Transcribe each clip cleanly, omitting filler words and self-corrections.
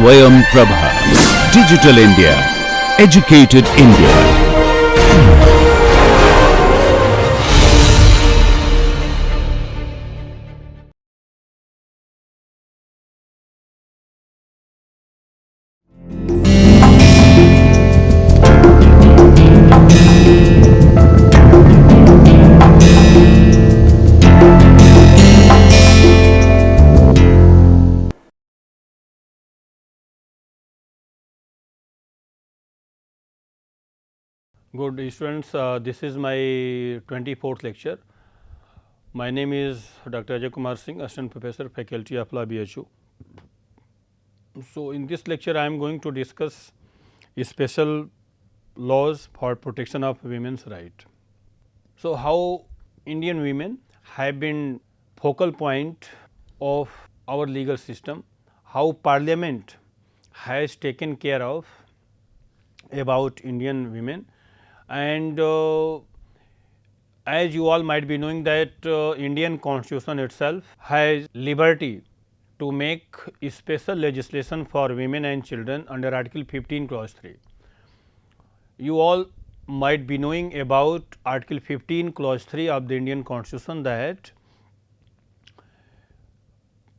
Swayam Prabha. Digital India. Educated India. Good students, this is my 24th lecture. My name is Dr. Ajay Kumar Singh, Assistant Professor, Faculty of Law, BHU. So, in this lecture I am going to discuss special laws for protection of women's right. So, how Indian women have been focal point of our legal system, how Parliament has taken care of about Indian women, and as you all might be knowing that Indian constitution itself has liberty to make special legislation for women and children under article 15 clause 3. You all might be knowing about article 15 clause 3 of the Indian constitution that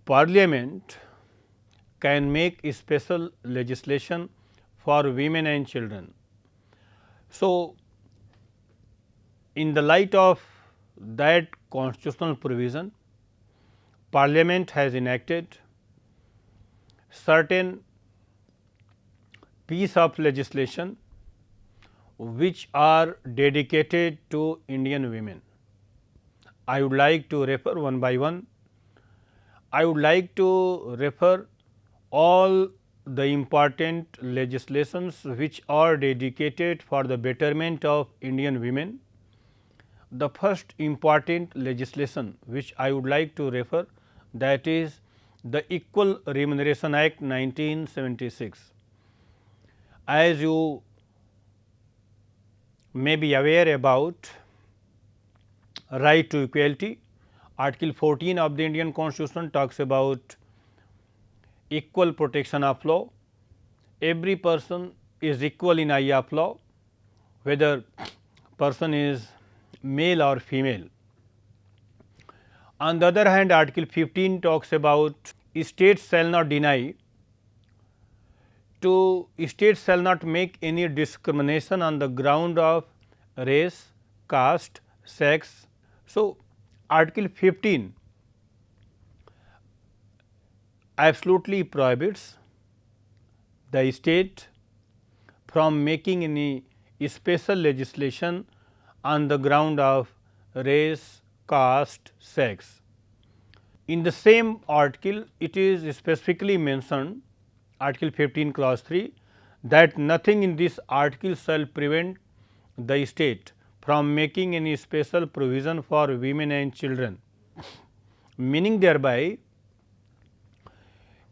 Parliament can make special legislation for women and children. So, in the light of that constitutional provision, Parliament has enacted certain piece of legislation which are dedicated to Indian women. I would like to refer one by one. I would like to refer all the important legislations which are dedicated for the betterment of Indian women. The first important legislation which I would like to refer, that is the Equal Remuneration Act 1976. As you may be aware about right to equality, article 14 of the Indian constitution talks about equal protection of law. Every person is equal in eye of law, whether person is male or female. On the other hand, article 15 talks about states shall not deny to states shall not make any discrimination on the ground of race, caste, sex. So, article 15 absolutely prohibits the state from making any special legislation on the ground of race, caste, sex. In the same article, it is specifically mentioned, article 15 clause 3, that nothing in this article shall prevent the state from making any special provision for women and children, meaning thereby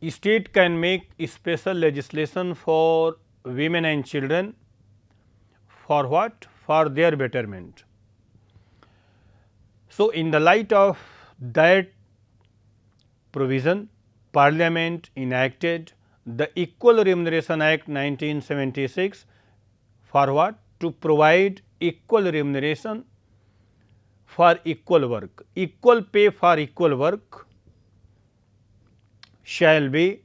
state can make special legislation for women and children for what? For their betterment. So, in the light of that provision, Parliament enacted the Equal Remuneration Act 1976 for what? To provide equal remuneration for equal work. Equal pay for equal work shall be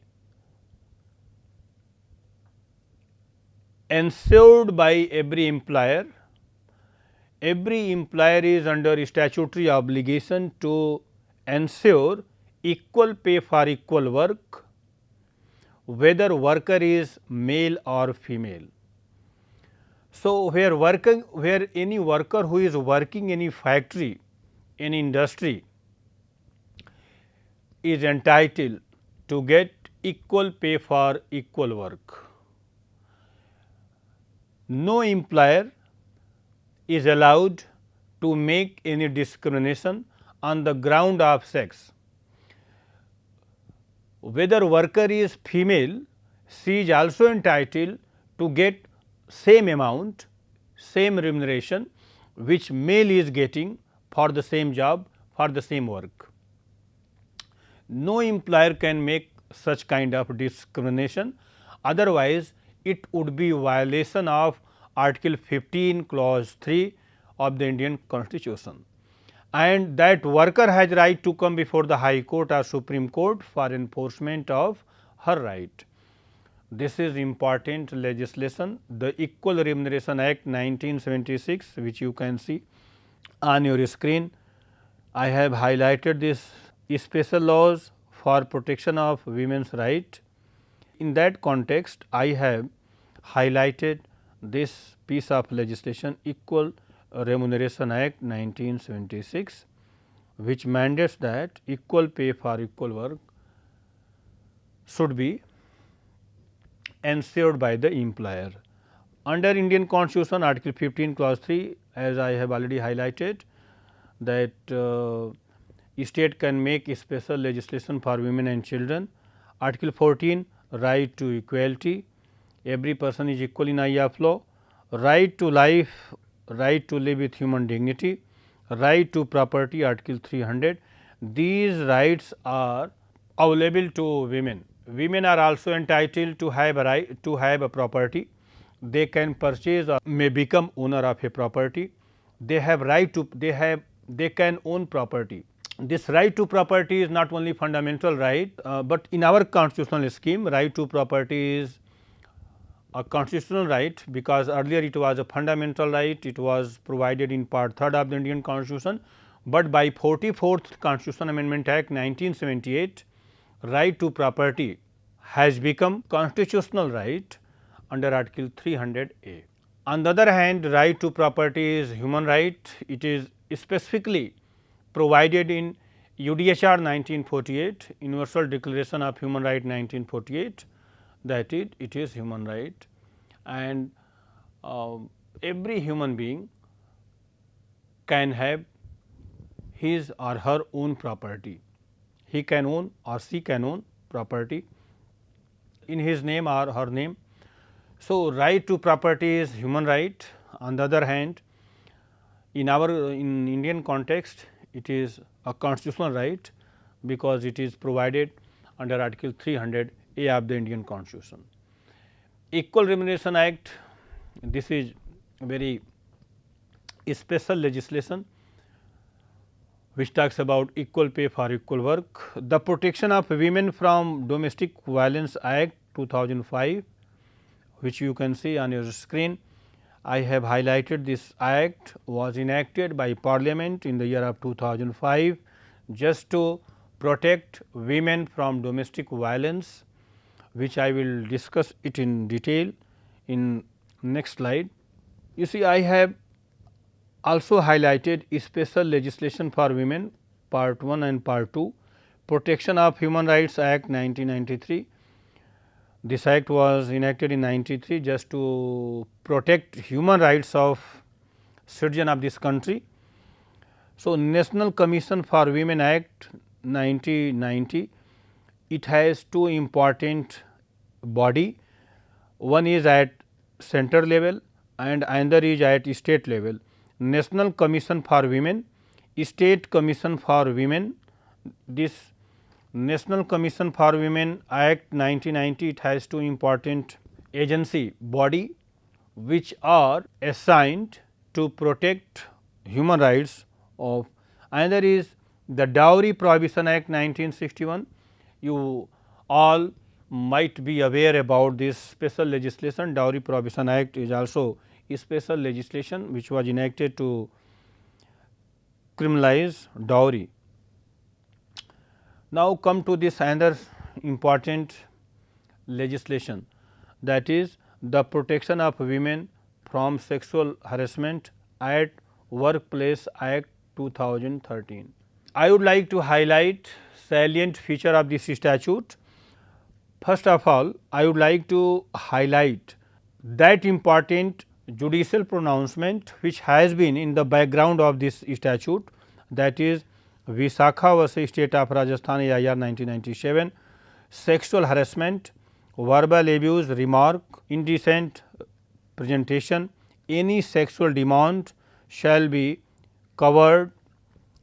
ensured by every employer. Every employer is under statutory obligation to ensure equal pay for equal work, whether worker is male or female. So, where any worker who is working in any factory, any industry is entitled to get equal pay for equal work. No employer is allowed to make any discrimination on the ground of sex. Whether worker is female, she is also entitled to get same amount, same remuneration which male is getting for the same job, for the same work. No employer can make such kind of discrimination. Otherwise, it would be violation of Article 15 clause 3 of the Indian Constitution, and that worker has right to come before the High Court or Supreme Court for enforcement of her right. This is important legislation, the Equal Remuneration Act 1976, which you can see on your screen. I have highlighted this special laws for protection of women's right. In that context, I have highlighted this piece of legislation, Equal Remuneration Act 1976, which mandates that equal pay for equal work should be ensured by the employer. Under Indian Constitution, Article 15 clause 3, as I have already highlighted, that state can make special legislation for women and children. Article 14, right to equality, every person is equal in eye of law. Right to life, right to live with human dignity, right to property, Article 300. These rights are available to women. Women are also entitled to have a right to have a property. They can purchase or may become owner of a property. They have right to they can own property. This right to property is not only fundamental right, but in our constitutional scheme, right to property is a constitutional right, because earlier it was a fundamental right, it was provided in part 3rd of the Indian Constitution, but by 44th Constitutional Amendment Act 1978, right to property has become constitutional right under Article 300A. On the other hand, right to property is human right. It is specifically provided in UDHR 1948, Universal Declaration of Human Rights 1948, that it is human right, and every human being can have his or her own property. He can own or she can own property in his name or her name. So, right to property is human right. On the other hand, in Indian context, it is a constitutional right, because it is provided under Article 300A of the Indian Constitution. Equal Remuneration Act, this is very special legislation which talks about equal pay for equal work. The Protection of Women from Domestic Violence Act 2005, which you can see on your screen. I have highlighted this act was enacted by Parliament in the year of 2005 just to protect women from domestic violence, which I will discuss it in detail in next slide. You see, I have also highlighted special legislation for women, part 1 and part 2, Protection of Human Rights Act 1993. This act was enacted in 93 just to protect human rights of citizen of this country. So, National Commission for Women Act 1990, it has two important body, one is at center level and another is at state level. National Commission for Women, State Commission for Women. This National Commission for Women Act 1990, it has two important agency body which are assigned to protect human rights of. Another is the Dowry Prohibition Act 1961. You all might be aware about this special legislation. Dowry Prohibition Act is also a special legislation which was enacted to criminalize dowry. Now, come to this another important legislation, that is the Protection of Women from Sexual Harassment at Workplace Act 2013. I would like to highlight salient feature of this statute. First of all, I would like to highlight that important judicial pronouncement which has been in the background of this statute, that is Visakha vs. State of Rajasthan AIR 1997, sexual harassment, verbal abuse, remark, indecent presentation, any sexual demand shall be covered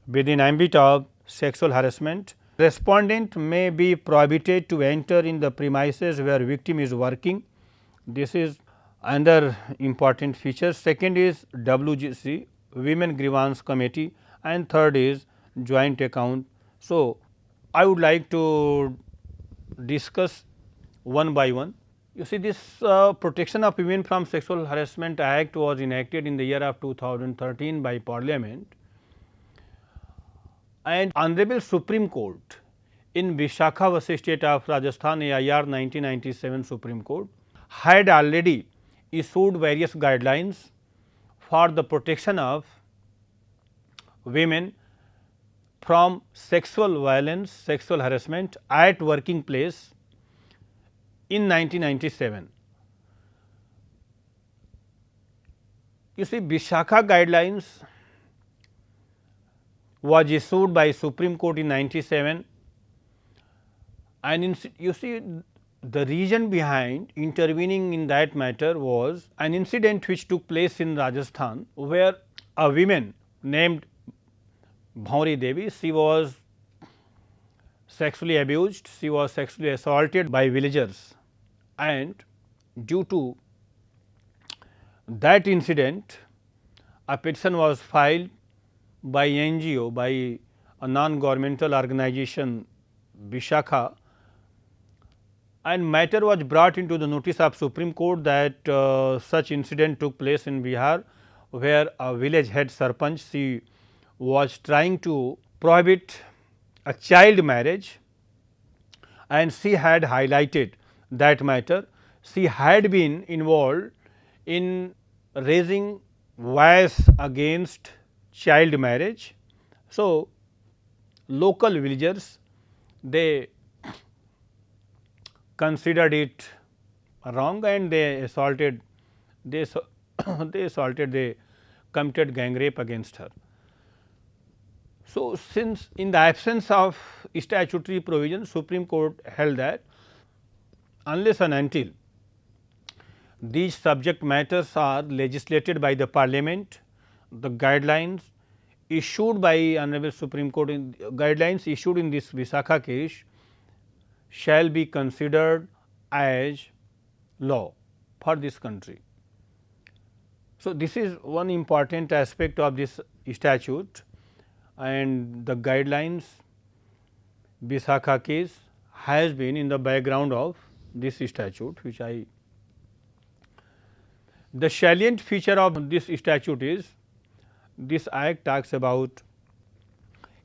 within ambit of sexual harassment. Respondent may be prohibited to enter in the premises where victim is working. This is another important feature. Second is WGC, Women Grievance Committee, and third is joint account. So, I would like to discuss one by one. You see, this Protection of Women from Sexual Harassment Act was enacted in the year of 2013 by Parliament, and Honorable Supreme Court in Visakhapatnam state of Rajasthan, AIR 1997 Supreme Court had already issued various guidelines for the protection of women from sexual violence, sexual harassment at working place in 1997. You see, Visakha guidelines was issued by Supreme Court in 97, and you see, the reason behind intervening in that matter was an incident which took place in Rajasthan, where a woman named Bhauri Devi, she was sexually abused, she was sexually assaulted by villagers, and due to that incident a petition was filed by NGO, by a non-governmental organization Visakha, and matter was brought into the notice of Supreme Court that such incident took place in Bihar, where a village head sarpanch, she was trying to prohibit a child marriage, and she had highlighted that matter. She had been involved in raising voice against child marriage. So, local villagers, they considered it wrong and they assaulted, they committed gang rape against her. So, since in the absence of statutory provision, Supreme Court held that unless and until these subject matters are legislated by the Parliament, the guidelines issued by Honorable Supreme Court, guidelines issued in this Visakha case shall be considered as law for this country. So, this is one important aspect of this statute, and the guidelines Visakha case has been in the background of this statute, which I. The salient feature of this statute is this act talks about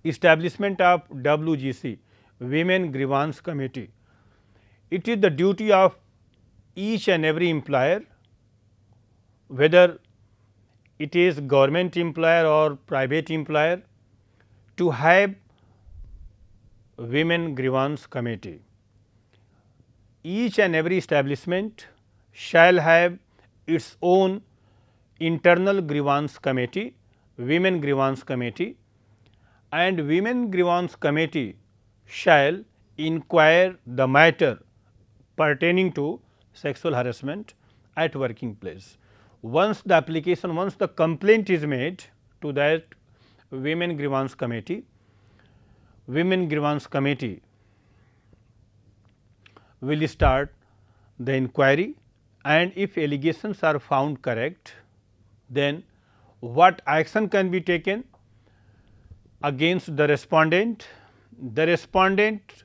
establishment of WGC, Women Grievance Committee. It is the duty of each and every employer, whether it is government employer or private employer, to have Women Grievance Committee. Each and every establishment shall have its own internal grievance committee, Women Grievance Committee, and Women Grievance Committee shall inquire the matter pertaining to sexual harassment at working place. Once the application, once the complaint is made to that Women Grievance Committee, Women Grievance Committee will start the inquiry, and if allegations are found correct, then what action can be taken against the respondent? The respondent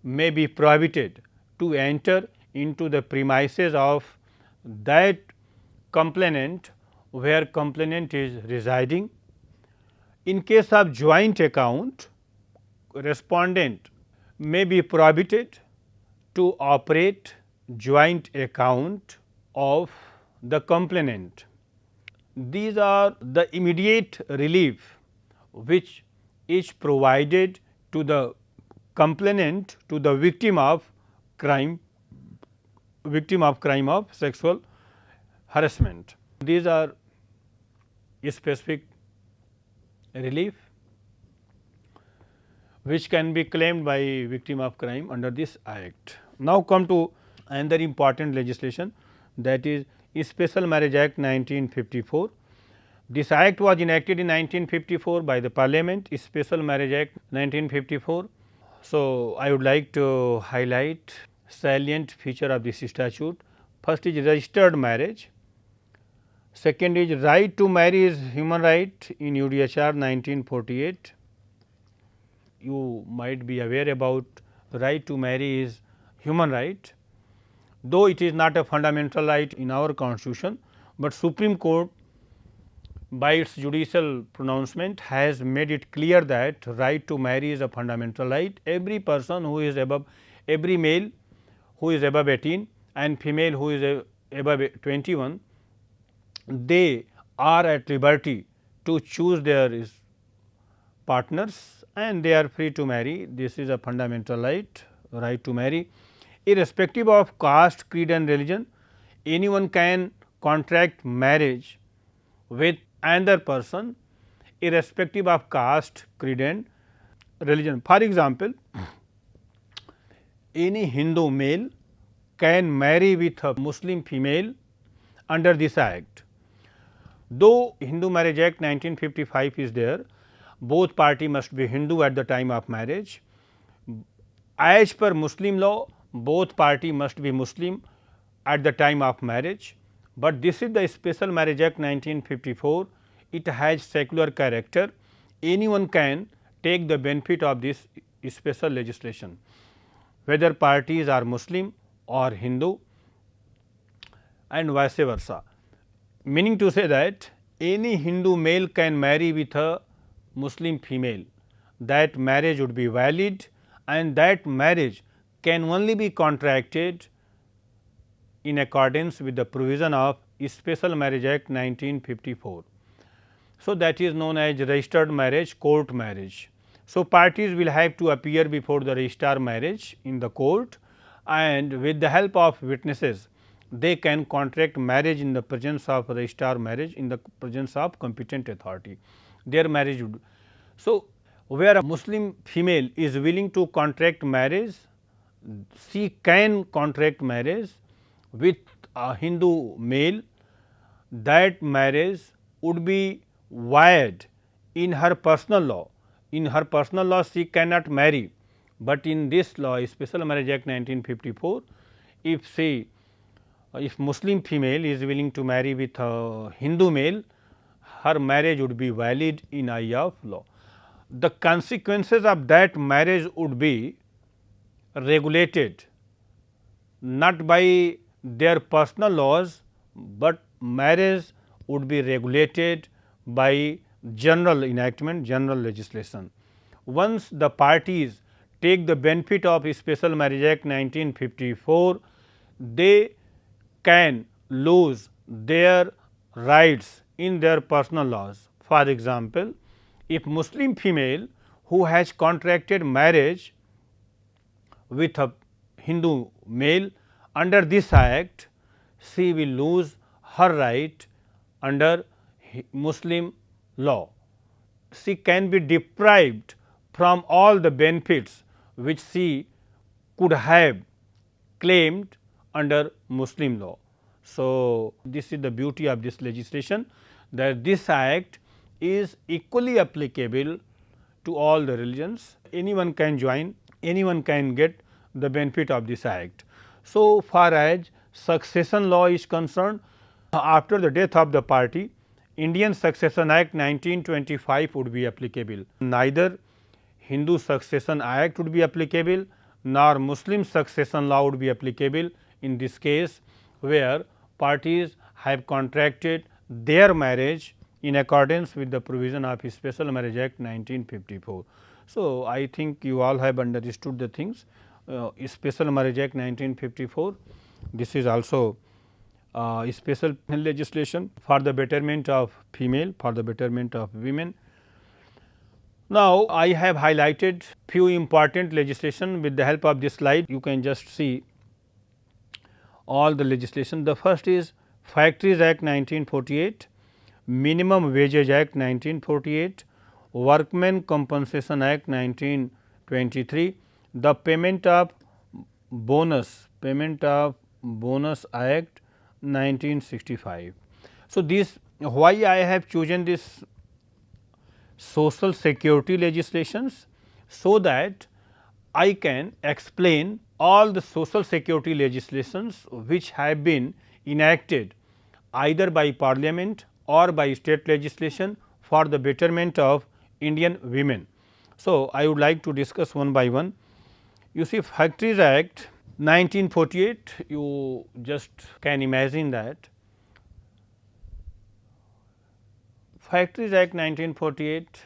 may be prohibited to enter into the premises of that complainant where complainant is residing. In case of joint account, respondent may be prohibited to operate joint account of the complainant. These are the immediate relief which is provided to the complainant, to the victim of crime of sexual harassment. These are specific relief which can be claimed by victim of crime under this act. Now, come to another important legislation, that is Special Marriage Act 1954. This act was enacted in 1954 by the Parliament. Special Marriage Act 1954 So, I would like to highlight salient feature of this statute. First is registered marriage. Second is right to marry is human right in UDHR 1948. You might be aware about right to marry is human right, though it is not a fundamental right in our constitution, but Supreme Court by its judicial pronouncement has made it clear that right to marry is a fundamental right. Every person who is above, every male who is above 18 and female who is above 21, they are at liberty to choose their partners and they are free to marry. This is a fundamental right to marry. Irrespective of caste, creed and religion, anyone can contract marriage with another person irrespective of caste, creed and religion. For example, any Hindu male can marry with a Muslim female under this act. Though Hindu Marriage Act 1955 is there, both party must be Hindu at the time of marriage. As per Muslim law, both party must be Muslim at the time of marriage, but this is the Special Marriage Act 1954. It has secular character. Anyone can take the benefit of this special legislation, whether parties are Muslim or Hindu and vice versa. Meaning to say that any Hindu male can marry with a Muslim female, that marriage would be valid and that marriage can only be contracted in accordance with the provision of Special Marriage Act 1954. So, that is known as registered marriage, court marriage. So, parties will have to appear before the registrar marriage in the court and with the help of witnesses they can contract marriage in the presence of registrar marriage in the presence of competent authority. Their marriage would. So, where a Muslim female is willing to contract marriage, she can contract marriage with a Hindu male. That marriage would be void in her personal law. In her personal law she cannot marry, but in this law Special Marriage Act 1954, if Muslim female is willing to marry with a Hindu male, her marriage would be valid in eye of law. The consequences of that marriage would be regulated not by their personal laws, but marriage would be regulated by general enactment, general legislation. Once the parties take the benefit of Special Marriage Act 1954, they can lose their rights in their personal laws. For example, if Muslim female who has contracted marriage with a Hindu male under this act, she will lose her right under Muslim law. She can be deprived from all the benefits which she could have claimed under Muslim law. So, this is the beauty of this legislation, that this act is equally applicable to all the religions. Anyone can join, anyone can get the benefit of this act. So far as succession law is concerned, after the death of the party, Indian Succession Act 1925 would be applicable. Neither Hindu Succession Act would be applicable, nor Muslim succession law would be applicable in this case, where parties have contracted their marriage in accordance with the provision of Special Marriage Act 1954. So, I think you all have understood the things. Special Marriage Act 1954, this is also special legislation for the betterment of female, for the betterment of women. Now, I have highlighted few important legislation. With the help of this slide, you can just see all the legislation. The first is Factories Act 1948, Minimum Wages Act 1948, Workmen Compensation Act 1923, the Payment of Bonus Act 1965. So, this why I have chosen this social security legislations, so that I can explain all the social security legislations which have been enacted either by parliament or by state legislation for the betterment of Indian women. So, I would like to discuss one by one. You see, Factories Act 1948, you just can imagine that. Factories Act 1948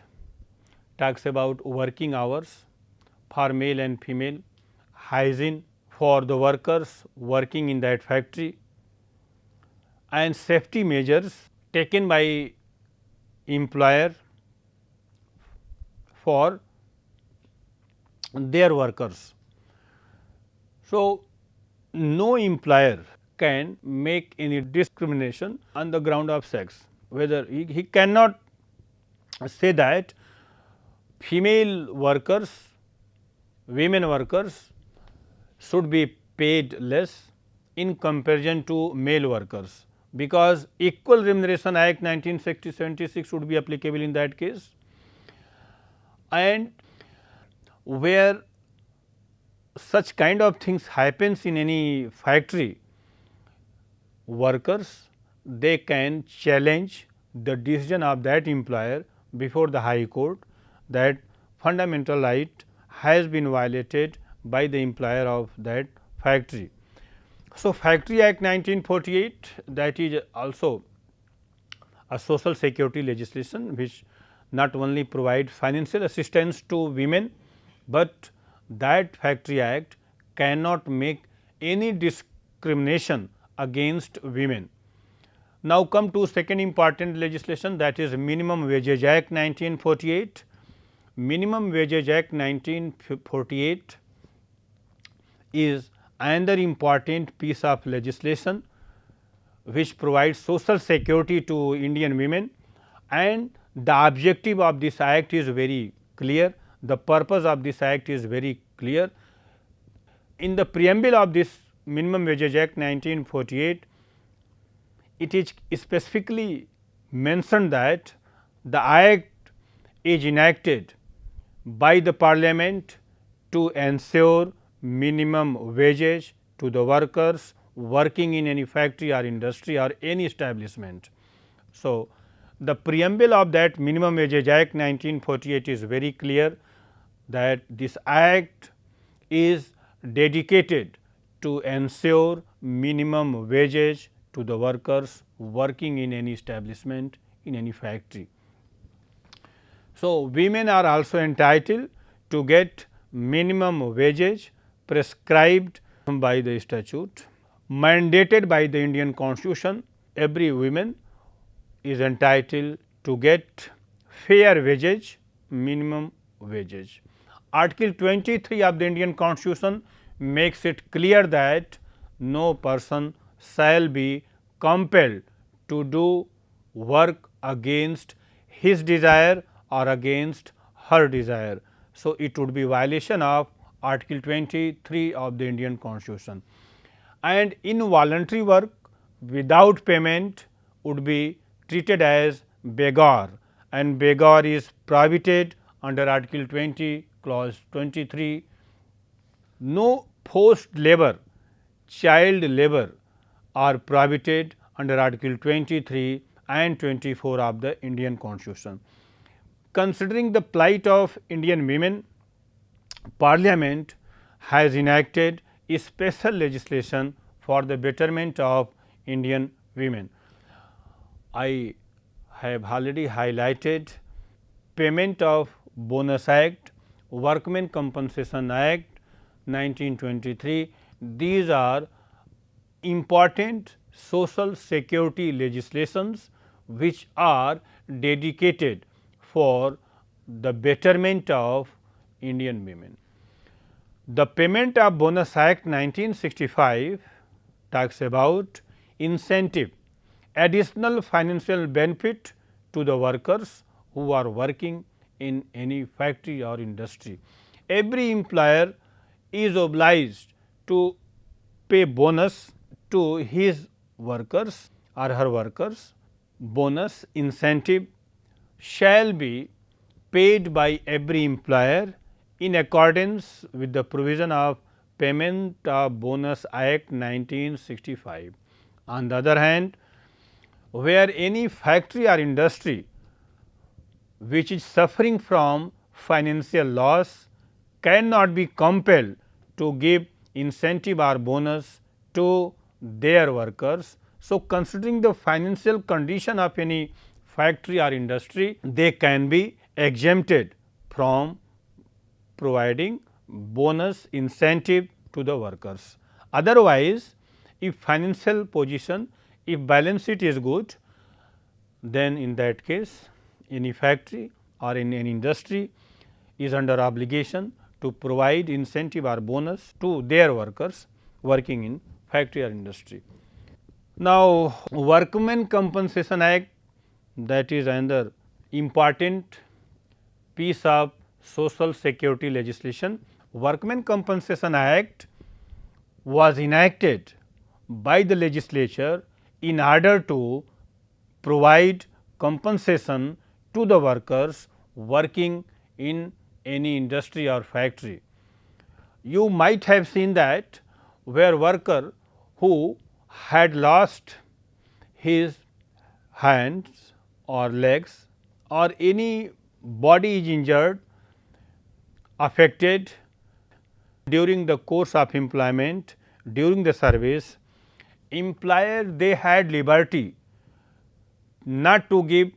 talks about working hours for male and female, hygiene for the workers working in that factory, and safety measures taken by employer for their workers. So, no employer can make any discrimination on the ground of sex, whether he cannot say that female workers, women workers should be paid less in comparison to male workers, because Equal Remuneration Act 1976 would be applicable in that case. And where such kind of things happens in any factory, workers they can challenge the decision of that employer before the High Court that fundamental right has been violated by the employer of that factory. So, Factory Act 1948, that is also a social security legislation which not only provide financial assistance to women, but that Factory Act cannot make any discrimination against women. Now, come to second important legislation, that is Minimum Wages Act 1948. Minimum Wages Act 1948 is another important piece of legislation which provides social security to Indian women, and the objective of this act is very clear, the purpose of this act is very clear. In the preamble of this Minimum Wages Act 1948, it is specifically mentioned that the act is enacted by the parliament to ensure minimum wages to the workers working in any factory or industry or any establishment. So, the preamble of that Minimum Wages Act 1948 is very clear that this act is dedicated to ensure minimum wages to the workers working in any establishment, in any factory. So, women are also entitled to get minimum wages prescribed by the statute, mandated by the Indian Constitution. Every woman is entitled to get fair wages, minimum wages. Article 23 of the Indian Constitution makes it clear that no person shall be compelled to do work against his desire or against her desire. So, it would be violation of Article 23 of the Indian Constitution, and involuntary work without payment would be treated as beggar, and beggar is prohibited under Article 20 clause 23. No forced labor, child labor are prohibited under Article 23 and 24 of the Indian Constitution. Considering the plight of Indian women, Parliament has enacted a special legislation for the betterment of Indian women. I have already highlighted Payment of Bonus Act, Workmen Compensation Act 1923. These are important social security legislations which are dedicated for the betterment of Indian women. The Payment of Bonus Act 1965 talks about incentive, additional financial benefit to the workers who are working in any factory or industry. Every employer is obliged to pay bonus to his workers or her workers. Bonus incentive shall be paid by every employer in accordance with the provision of Payment of Bonus Act 1965. On the other hand, where any factory or industry which is suffering from financial loss cannot be compelled to give incentive or bonus to their workers. So, considering the financial condition of any factory or industry, they can be exempted from providing bonus incentive to the workers. Otherwise, if financial position, if balance sheet is good, then in that case any factory or in any industry is under obligation to provide incentive or bonus to their workers working in factory or industry. Now, Workmen Compensation Act, that is another important piece of social security legislation. Workmen Compensation Act was enacted by the legislature in order to provide compensation to the workers working in any industry or factory. You might have seen that where worker who had lost his hands or legs or any body is injured, affected during the course of employment, during the service, employer they had liberty not to give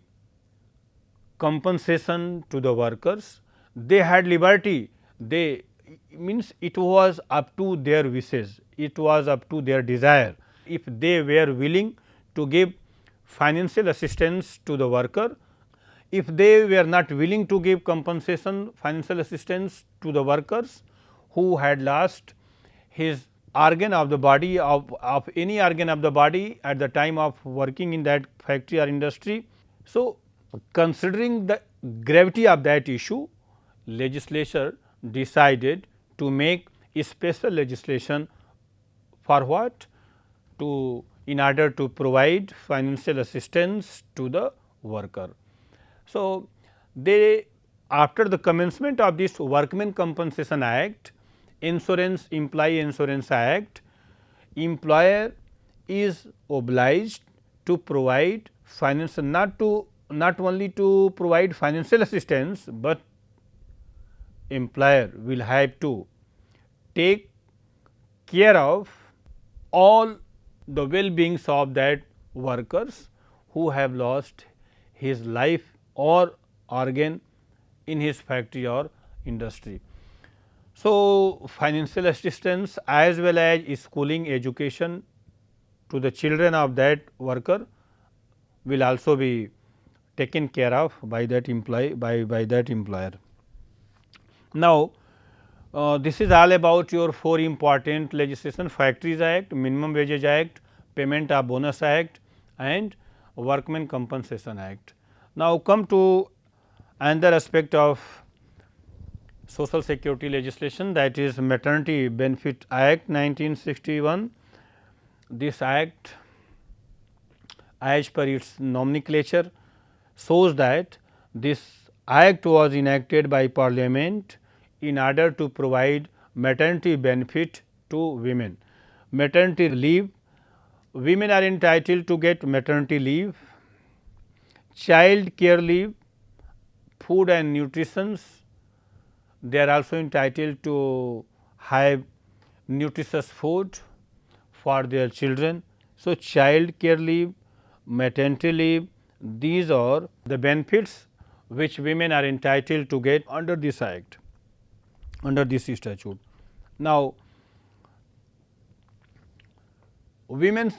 compensation to the workers. They had liberty, they means it was up to their wishes, it was up to their desire. If they were willing to give financial assistance to the worker, if they were not willing to give compensation financial assistance to the workers who had lost his organ of the body of any organ of the body at the time of working in that factory or industry. So, considering the gravity of that issue, legislature decided to make a special legislation for what? To in order to provide financial assistance to the worker. So, they after the commencement of this Workmen Compensation Act, Employee Insurance Act, employer is obliged to provide financial not only to provide financial assistance, but employer will have to take care of all the well-beings of that workers who have lost his life or organ in his factory or industry. So, financial assistance as well as schooling education to the children of that worker will also be taken care of by that employer. Now, this is all about your 4 important legislation: Factories Act, Minimum Wages Act, Payment of Bonus Act and Workmen Compensation Act. Now, come to another aspect of social security legislation, that is Maternity Benefit Act 1961. This act as per its nomenclature shows that this act was enacted by Parliament in order to provide maternity benefit to women. Maternity leave, women are entitled to get maternity leave, child care leave, food and nutrition. They are also entitled to have nutritious food for their children. So, child care leave, maternity leave, these are the benefits which women are entitled to get under this act, under this statute. Now, women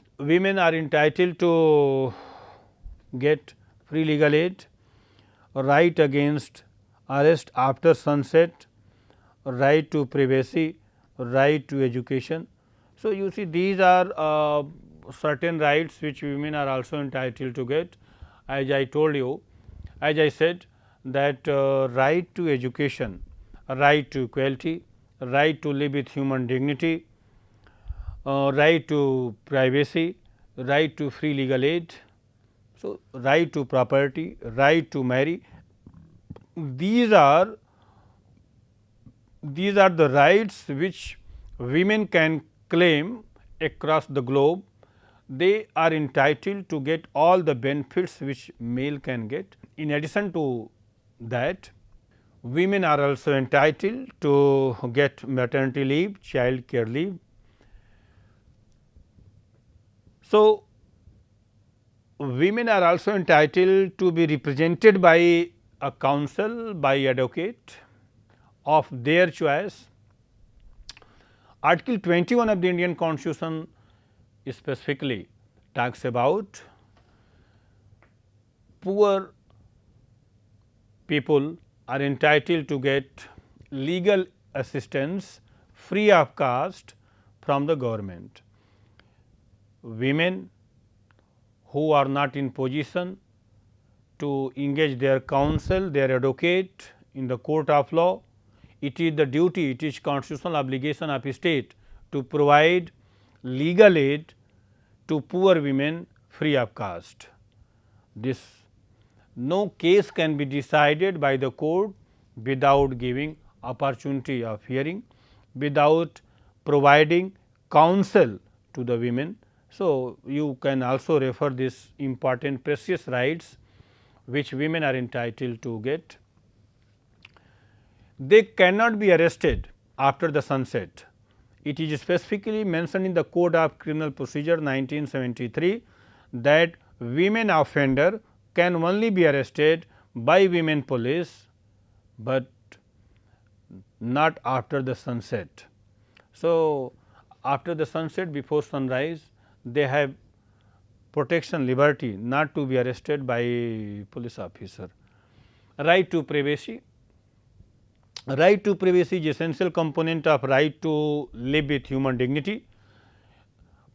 are entitled to get free legal aid, right against arrest after sunset, right to privacy, right to education. So, you see these are certain rights which women are also entitled to get. As I told you, as I said that right to education, right to equality, right to live with human dignity, right to privacy, right to free legal aid. So, right to property, right to marry, these are these are the rights which women can claim across the globe. They are entitled to get all the benefits which male can get. In addition to that, women are also entitled to get maternity leave, child care leave. So, women are also entitled to be represented by a counsel, by advocate of their choice. Article 21 of the Indian Constitution specifically talks about poor people are entitled to get legal assistance free of cost from the government. Women who are not in position to engage their counsel, their advocate in the court of law, it is the duty, it is constitutional obligation of a state to provide legal aid to poor women free of cost. This no case can be decided by the court without giving opportunity of hearing, without providing counsel to the women. So, you can also refer this important precious rights which women are entitled to get. They cannot be arrested after the sunset. It is specifically mentioned in the Code of Criminal Procedure 1973 that women offender can only be arrested by women police, but not after the sunset. So, after the sunset before sunrise they have protection liberty not to be arrested by police officer. Right to privacy. Right to privacy is essential component of right to live with human dignity,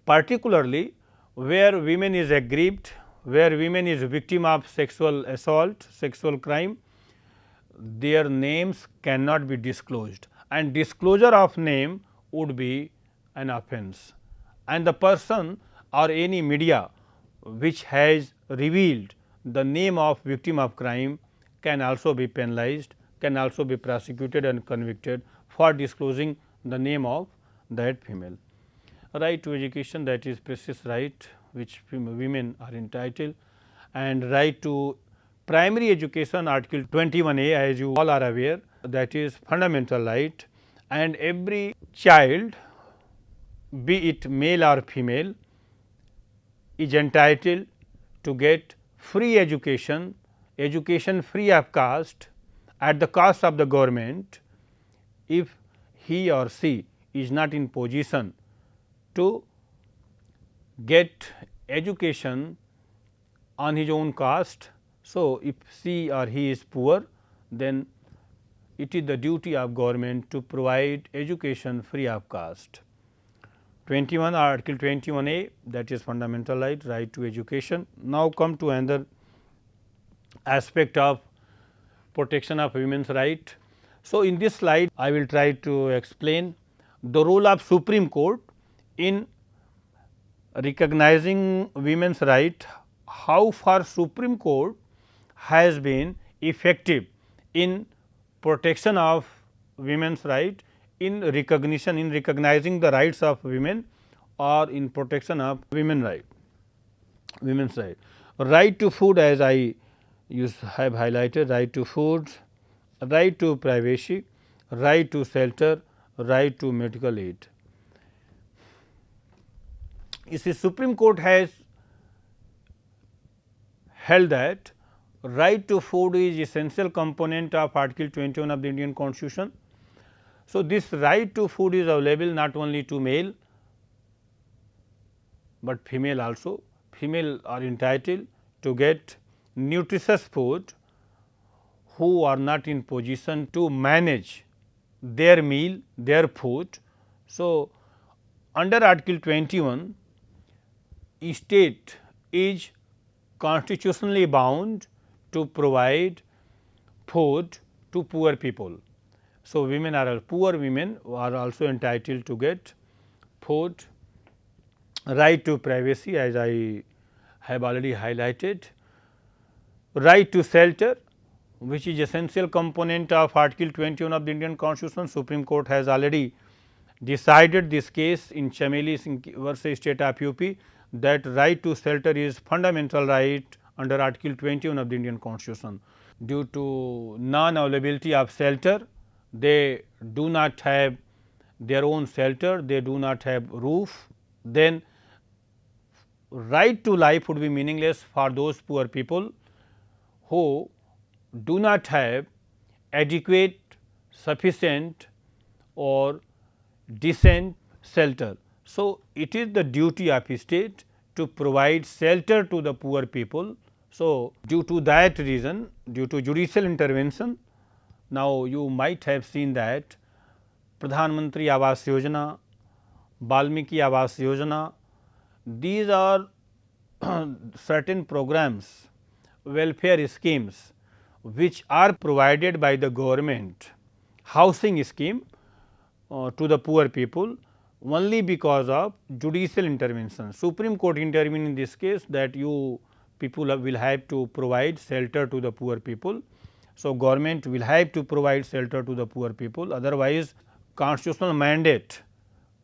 particularly where women is aggrieved, where women is victim of sexual assault, sexual crime, their names cannot be disclosed, and disclosure of name would be an offence, and the person or any media which has revealed the name of victim of crime can also be penalized, can also be prosecuted and convicted for disclosing the name of that female. Right to education, that is precious right which women are entitled, and right to primary education, article 21A, as you all are aware, that is fundamental right, and every child, be it male or female, is entitled to get free education, education free of cost at the cost of the government, if he or she is not in position to get education on his own cost. So, if she or he is poor, then it is the duty of government to provide education free of cost. 21, article 21A, that is fundamental right, right to education. Now, come to another aspect of protection of women's right. So, in this slide I will try to explain the role of Supreme Court in recognizing women's right, how far Supreme Court has been effective in protection of women's right, in recognition, in recognizing the rights of women, or in protection of women's right. Right to food, as I have highlighted, right to food, right to privacy, right to shelter, right to medical aid. You see, Supreme Court has held that right to food is essential component of article 21 of the Indian Constitution. So, this right to food is available not only to male, but female also. Female are entitled to get nutritious food who are not in position to manage their meal, their food. So, under article 21, state is constitutionally bound to provide food to poor people. So, women are poor women are also entitled to get food. Right to privacy, as I have already highlighted, right to shelter, which is essential component of Article 21 of the Indian Constitution. Supreme Court has already decided this case in Chameli Singh versus State of UP, that right to shelter is fundamental right under Article 21 of the Indian Constitution. Due to non-availability of shelter, they do not have their own shelter, they do not have roof, then right to life would be meaningless for those poor people who do not have adequate, sufficient or decent shelter. So, it is the duty of state to provide shelter to the poor people. So, due to that reason, due to judicial intervention, now you might have seen that Pradhan Mantri Awas Yojana, Balmiki Awas Yojana, these are certain programs, welfare schemes which are provided by the government, housing scheme to the poor people only because of judicial intervention. Supreme Court intervened in this case that you people will have to provide shelter to the poor people. So, government will have to provide shelter to the poor people, otherwise constitutional mandate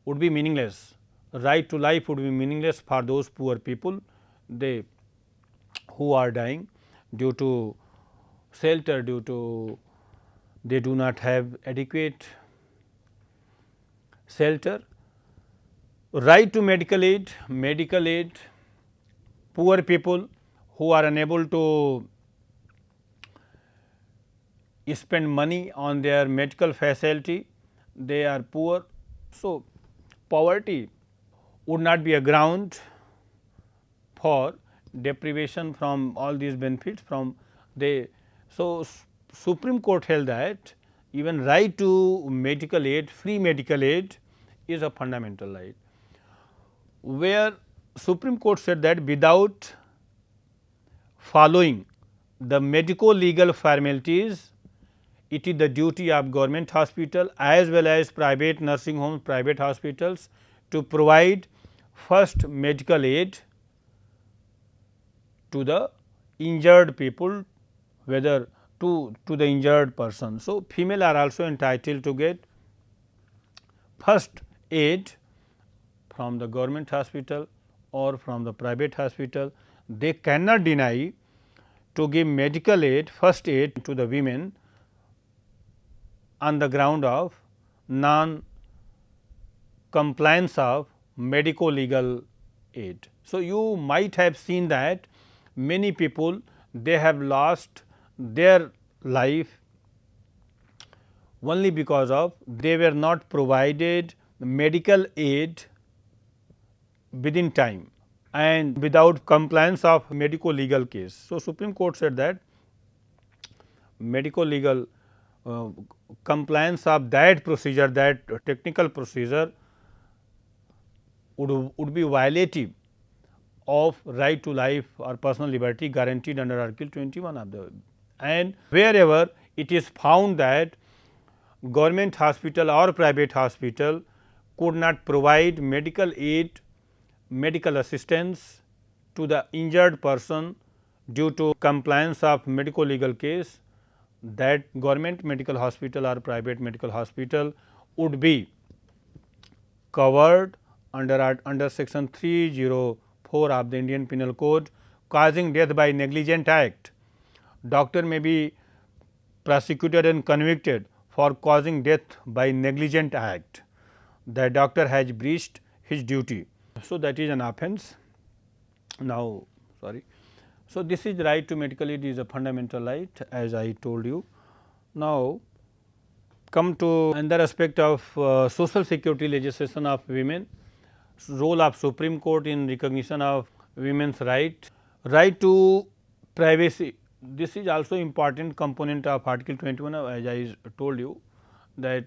would be meaningless, right to life would be meaningless for those poor people they who are dying due to shelter, due to they do not have adequate shelter. Right to medical aid, poor people who are unable to spend money on their medical facility, they are poor. So, poverty would not be a ground for deprivation from all these benefits from they. So, Supreme Court held that even right to medical aid, free medical aid is a fundamental right, where Supreme Court said that without following the medico legal formalities, it is the duty of government hospital as well as private nursing homes, private hospitals to provide first medical aid to the injured people, whether to the injured person. So, female are also entitled to get first aid from the government hospital or from the private hospital. They cannot deny to give medical aid, first aid to the women on the ground of non compliance of medico legal aid. So, you might have seen that many people they have lost their life only because of they were not provided medical aid within time and without compliance of medico legal case. So, Supreme Court said that medico legal compliance of that procedure, that technical procedure would be violative of right to life or personal liberty guaranteed under Article 21 of the, and wherever it is found that government hospital or private hospital could not provide medical aid, medical assistance to the injured person due to compliance of medico legal case, that government medical hospital or private medical hospital would be covered under section 304 of the Indian Penal Code, causing death by negligent act. Doctor may be prosecuted and convicted for causing death by negligent act. The doctor has breached his duty. So, that is an offence. Now, sorry. So, this is right to medical aid is a fundamental right, as I told you. Now, come to another aspect of social security legislation of women, role of Supreme Court in recognition of women's right, right to privacy. This is also important component of Article 21, as I told you that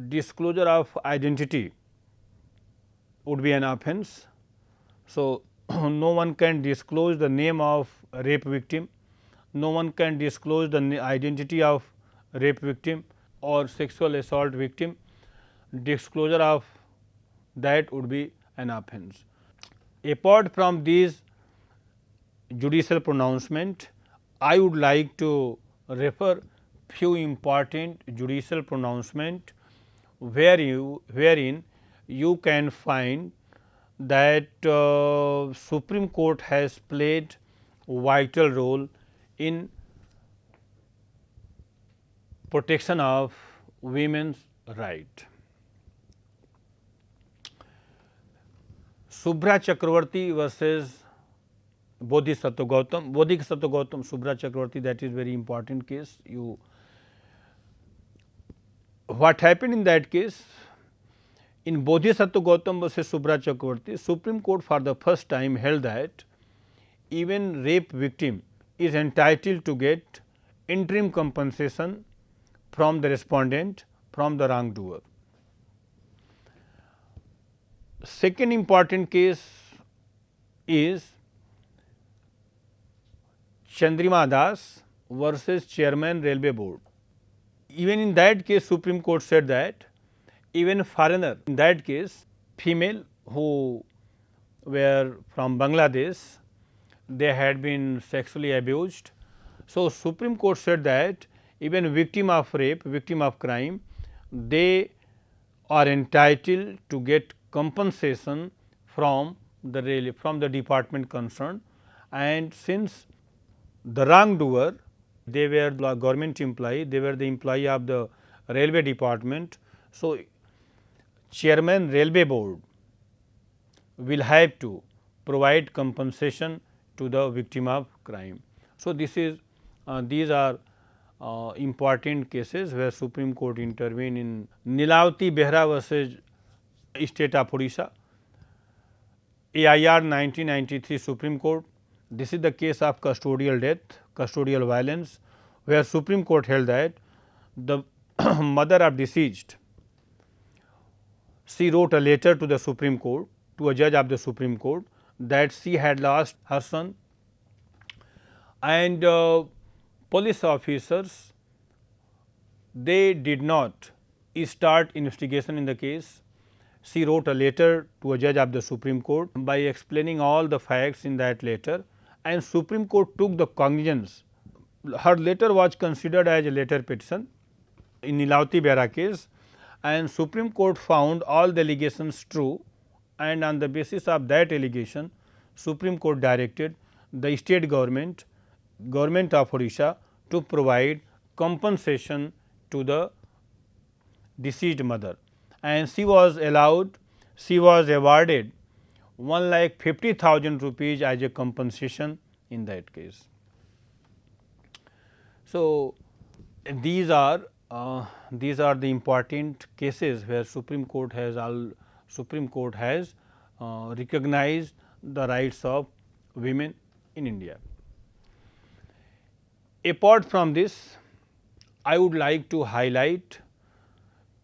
disclosure of identity would be an offence. So, no one can disclose the name of a rape victim, no one can disclose the identity of rape victim or sexual assault victim. Disclosure of that would be an offence. Apart from these judicial pronouncement, I would like to refer few important judicial pronouncement wherein you can find that Supreme Court has played vital role in protection of women's right. Subhra Chakravarti versus Bodhisattva Gautam, Subhra Chakravarti, that is very important case. What happened in that case? In Bodhisattva Gautam versus Subhra Chakravarti, Supreme Court for the first time held that even rape victim is entitled to get interim compensation from the respondent, from the wrongdoer. Second important case is Chandrima Das versus Chairman Railway Board. Even in that case, Supreme Court said that even foreigner, in that case female who were from Bangladesh, they had been sexually abused. So, Supreme Court said that even victim of rape, victim of crime, they are entitled to get compensation from the department concerned, and since the wrongdoer, they were the government employee, they were the employee of the railway department. So, Chairman Railway Board will have to provide compensation to the victim of crime. So, these are important cases where Supreme Court intervened in Nilavati Behra versus State of Odisha, AIR 1993 Supreme Court. This is the case of custodial death, custodial violence, where Supreme Court held that the mother of deceased, she wrote a letter to the Supreme Court, to a judge of the Supreme Court, that she had lost her son, and police officers, they did not start investigation in the case. She wrote a letter to a judge of the Supreme Court by explaining all the facts in that letter, and Supreme Court took the cognizance. Her letter was considered as a letter petition in Nilavati Behra case, and Supreme Court found all the allegations true, and on the basis of that allegation, Supreme Court directed the state government of Odisha to provide compensation to the deceased mother, and she was awarded 1,50,000 rupees as a compensation in that case. So, these are the important cases where Supreme Court has recognized the rights of women in India. Apart from this, I would like to highlight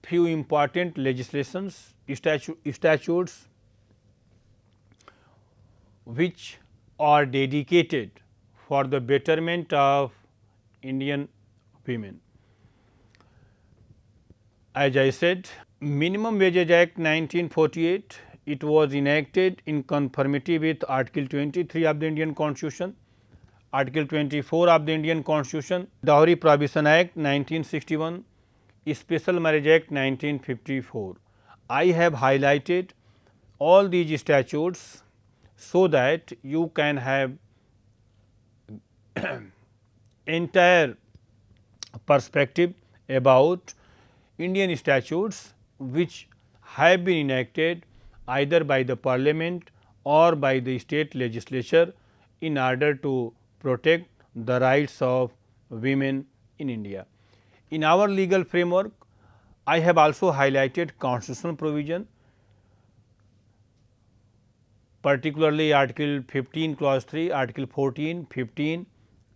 few important legislations, statutes which are dedicated for the betterment of Indian women. As I said, Minimum Wages Act 1948, it was enacted in conformity with Article 23 of the Indian Constitution, Article 24 of the Indian Constitution, Dowry Prohibition Act 1961, Special Marriage Act 1954. I have highlighted all these statutes so that you can have entire perspective about Indian statutes which have been enacted either by the parliament or by the state legislature in order to protect the rights of women in India. In our legal framework, I have also highlighted constitutional provision, particularly Article 15 clause 3, Article 14, 15,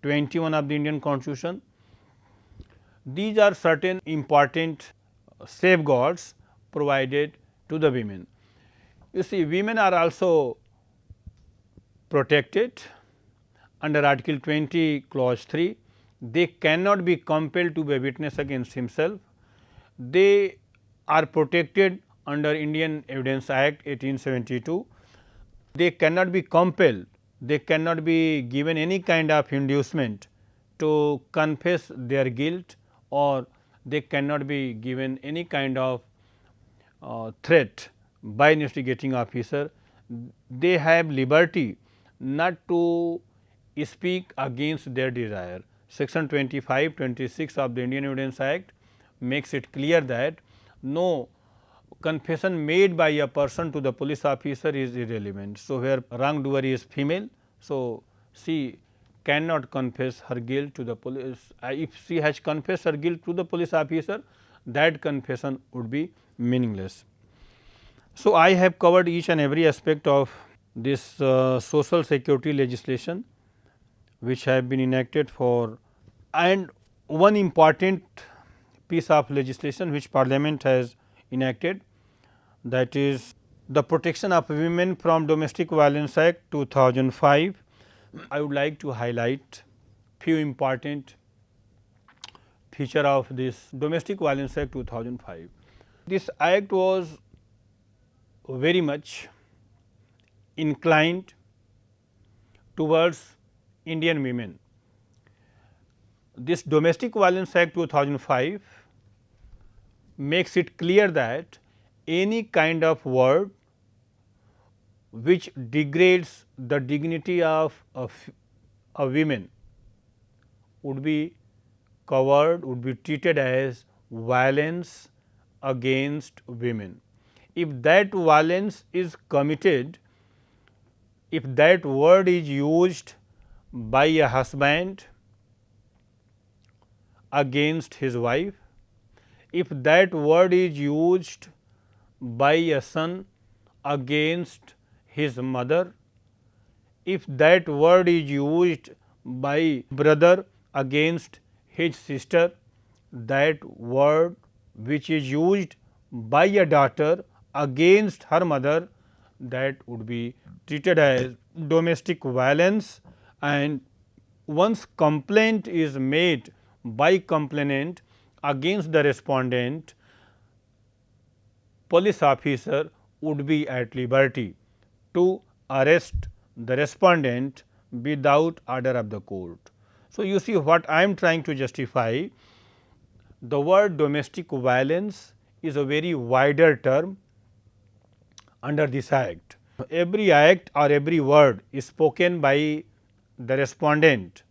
21 of the Indian Constitution. These are certain important safeguards provided to the women. You see, women are also protected under Article 20 clause 3. They cannot be compelled to be a witness against himself. They are protected under Indian Evidence Act 1872. They cannot be compelled, they cannot be given any kind of inducement to confess their guilt, or they cannot be given any kind of threat by investigating officer. They have liberty not to speak against their desire. Section 25, 26 of the Indian Evidence Act makes it clear that no confession made by a person to the police officer is irrelevant. So, where wrongdoer is female, so she cannot confess her guilt to the police. If she has confessed her guilt to the police officer, that confession would be meaningless. So, I have covered each and every aspect of this social security legislation which have been enacted for, and one important piece of legislation which Parliament has enacted, that is the Protection of Women from Domestic Violence Act 2005. I would like to highlight few important feature of this Domestic Violence Act 2005. This act was very much inclined towards Indian women. This Domestic Violence Act 2005 makes it clear that any kind of word which degrades the dignity of a woman would be covered, would be treated as violence against women. If that violence is committed, if that word is used by a husband against his wife, if that word is used by a son against his mother, if that word is used by brother against his sister, that word which is used by a daughter against her mother, that would be treated as domestic violence. And once complaint is made by complainant against the respondent, police officer would be at liberty to arrest the respondent without order of the court. So, you see what I am trying to justify, the word domestic violence is a very wider term under this act. Every act or every word is spoken by the respondent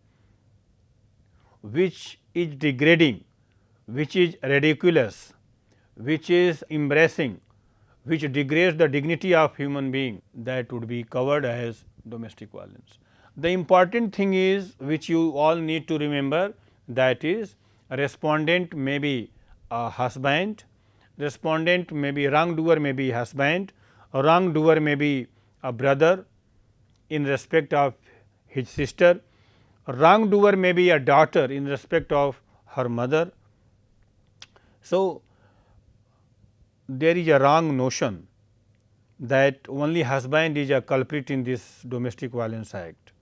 which is degrading, which is ridiculous, which is embarrassing, which degrades the dignity of human being, that would be covered as domestic violence. The important thing is, which you all need to remember, that is respondent may be a husband, respondent may be wrongdoer may be husband, wrongdoer may be a brother in respect of his sister, wrongdoer may be a daughter in respect of her mother. So, there is a wrong notion that only husband is a culprit in this domestic violence act,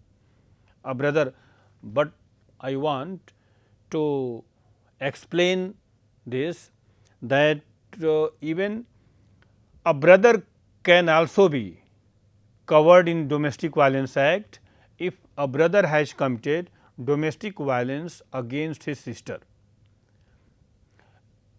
a brother, but I want to explain this, that even a brother can also be covered in domestic violence act if a brother has committed domestic violence against his sister.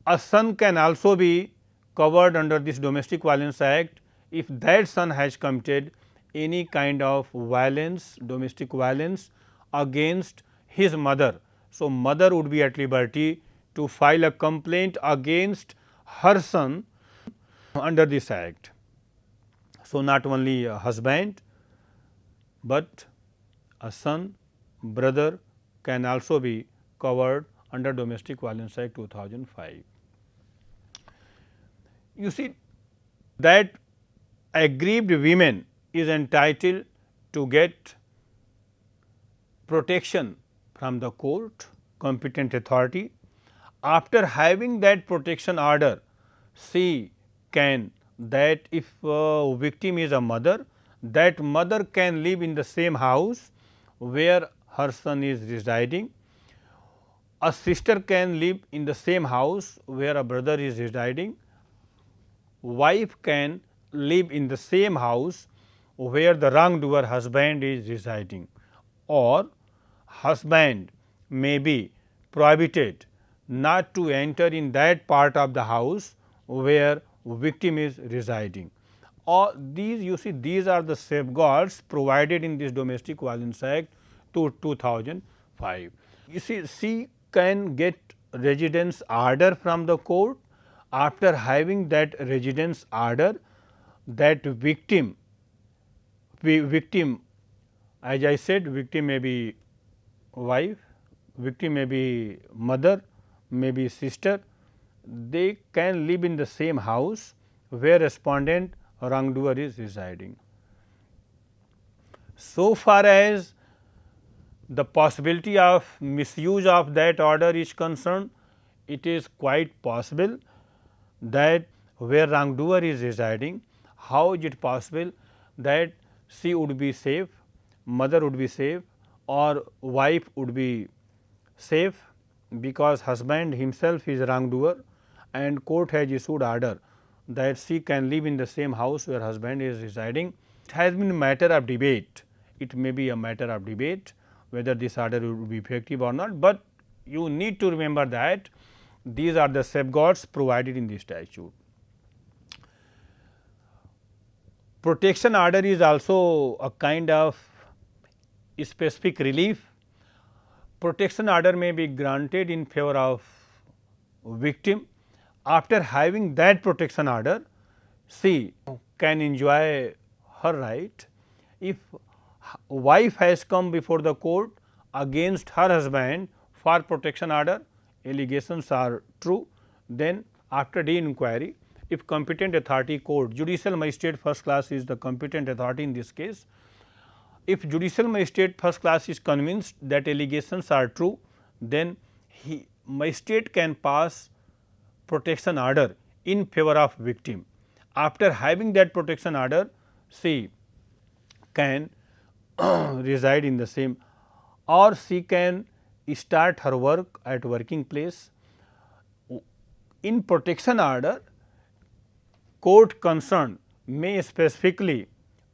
A son can also be covered under this domestic violence act if that son has committed any kind of violence, domestic violence against his mother. So, mother would be at liberty to file a complaint against her son under this act. So, not only a husband, but a son, brother can also be covered under Domestic Violence Act 2005. You see that aggrieved women is entitled to get protection from the court, competent authority. After having that protection order, she can, that if victim is a mother, that mother can live in the same house where her son is residing. A sister can live in the same house where a brother is residing. Wife can live in the same house where the wrongdoer husband is residing, or husband may be prohibited not to enter in that part of the house where victim is residing. Or these, you see, these are the safeguards provided in this Domestic Violence Act to 2005. You see, she can get residence order from the court. After having that residence order, that victim, as I said, victim may be wife, victim may be mother, may be sister, they can live in the same house where respondent wrongdoer is residing. So far as the possibility of misuse of that order is concerned, it is quite possible that where wrongdoer is residing, how is it possible that she would be safe, mother would be safe, or wife would be safe, because husband himself is wrongdoer and court has issued order that she can live in the same house where husband is residing. It has been a matter of debate, it may be a matter of debate whether this order will be effective or not, but you need to remember that these are the safeguards provided in the statute. Protection order is also a kind of specific relief. Protection order may be granted in favor of victim. After having that protection order, she can enjoy her right. If wife has come before the court against her husband for protection order, allegations are true, then after the inquiry, if competent authority court, judicial magistrate first class is the competent authority in this case, if judicial magistrate first class is convinced that allegations are true, then magistrate can pass protection order in favor of victim. After having that protection order, she can reside in the same, or she can start her work at working place. In protection order, court concerned may specifically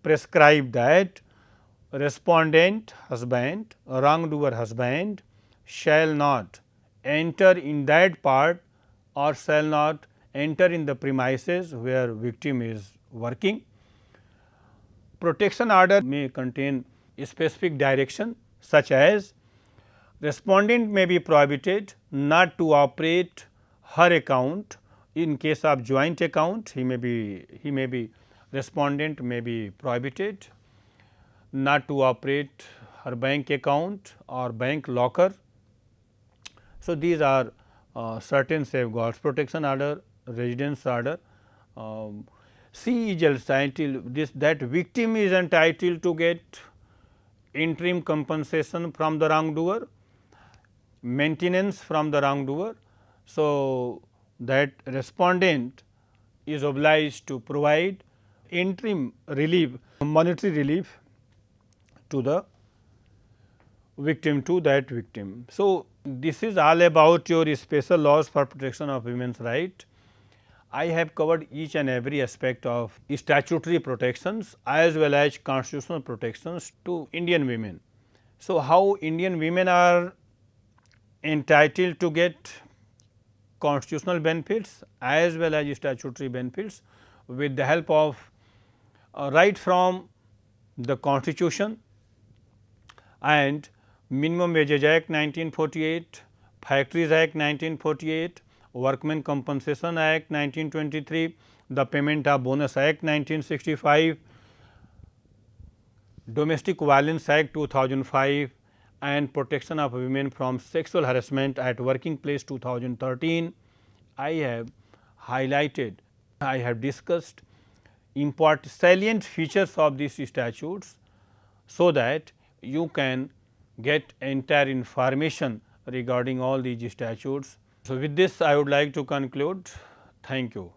prescribe that respondent husband, wrongdoer husband shall not enter in that part or shall not enter in the premises where victim is working. Protection order may contain a specific direction, such as respondent may be prohibited not to operate her account. In case of joint account, he may be respondent may be prohibited not to operate her bank account or bank locker. So, these are certain safeguards, protection order, residence order. She is entitled, that victim is entitled to get interim compensation from the wrongdoer, maintenance from the wrongdoer. So, that respondent is obliged to provide interim relief, monetary relief to the victim, to that victim. So, this is all about your special laws for protection of women's right. I have covered each and every aspect of statutory protections as well as constitutional protections to Indian women. So, how Indian women are entitled to get constitutional benefits as well as statutory benefits with the help of right from the Constitution and Minimum Wages Act 1948, Factories Act 1948, Workmen Compensation Act 1923, the Payment of Bonus Act 1965, Domestic Violence Act 2005 and Protection of Women from Sexual Harassment at Working Place 2013. I have highlighted, I have discussed salient features of these statutes, so that you can get entire information regarding all these statutes. So, with this I would like to conclude. Thank you.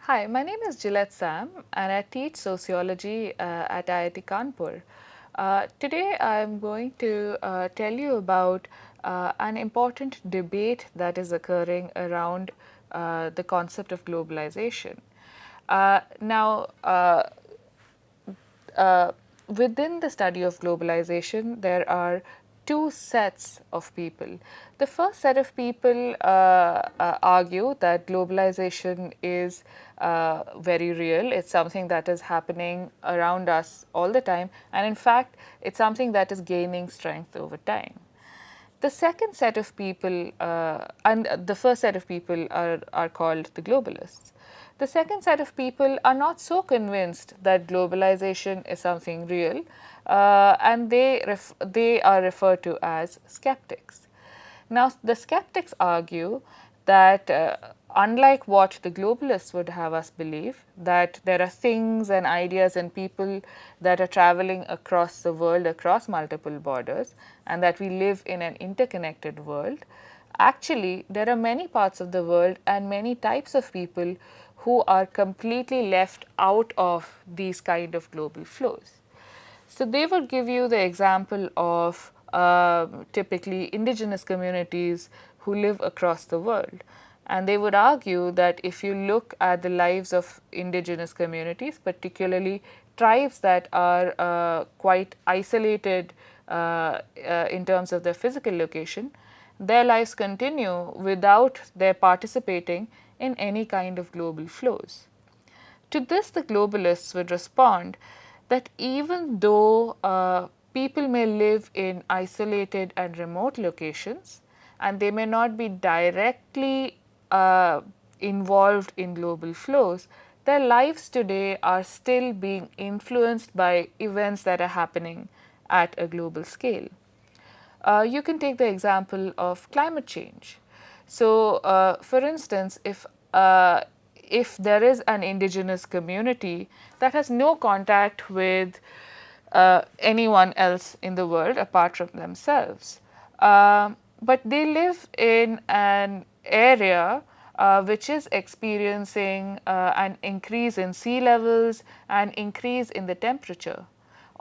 Hi, my name is Gillette Sam and I teach sociology at IIT Kanpur. Today I am going to tell you about an important debate that is occurring around the concept of globalization. Now, uh, within the study of globalization, there are two sets of people. The first set of people argue that globalization is very real. It's something that is happening around us all the time, and in fact, it's something that is gaining strength over time. The second set of people, and the first set of people are called the globalists. The second set of people are not so convinced that globalization is something real, and they are referred to as skeptics. Now, the skeptics argue that unlike what the globalists would have us believe, that there are things and ideas and people that are traveling across the world, across multiple borders, and that we live in an interconnected world, actually, there are many parts of the world and many types of people who are completely left out of these kind of global flows. So they would give you the example of typically indigenous communities who live across the world. And they would argue that if you look at the lives of indigenous communities, particularly tribes that are quite isolated in terms of their physical location, their lives continue without their participating in any kind of global flows. To this, the globalists would respond that even though people may live in isolated and remote locations and they may not be directly involved in global flows, their lives today are still being influenced by events that are happening at a global scale. You can take the example of climate change. So, for instance, if there is an indigenous community that has no contact with anyone else in the world apart from themselves, but they live in an area which is experiencing an increase in sea levels, an increase in the temperature.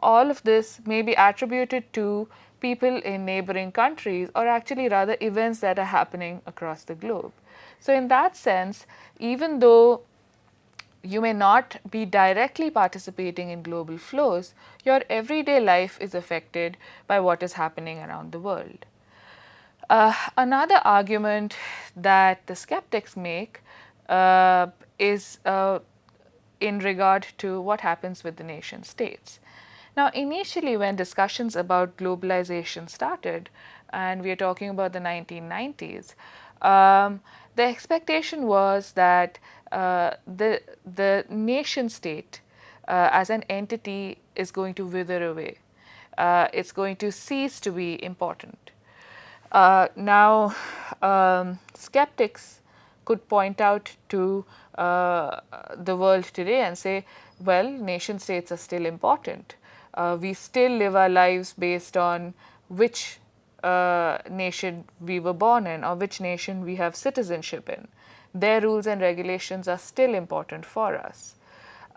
All of this may be attributed to people in neighboring countries, or actually rather events that are happening across the globe. So in that sense, even though you may not be directly participating in global flows, your everyday life is affected by what is happening around the world. Another argument that the skeptics make is in regard to what happens with the nation states. Now, initially, when discussions about globalization started, and we are talking about the 1990s, the expectation was that the nation state as an entity is going to wither away. It's going to cease to be important. Now, skeptics could point out to the world today and say, well, nation states are still important. We still live our lives based on which nation we were born in or which nation we have citizenship in. Their rules and regulations are still important for us.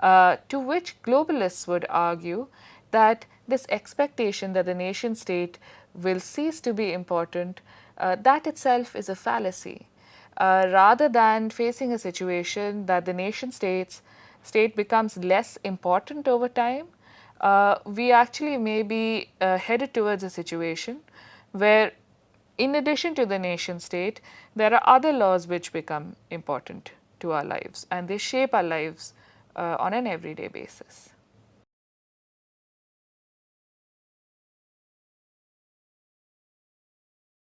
To which globalists would argue that this expectation that the nation state will cease to be important, that itself is a fallacy. Rather than facing a situation that the nation state becomes less important over time, we actually may be headed towards a situation where, in addition to the nation state, there are other laws which become important to our lives and they shape our lives on an everyday basis.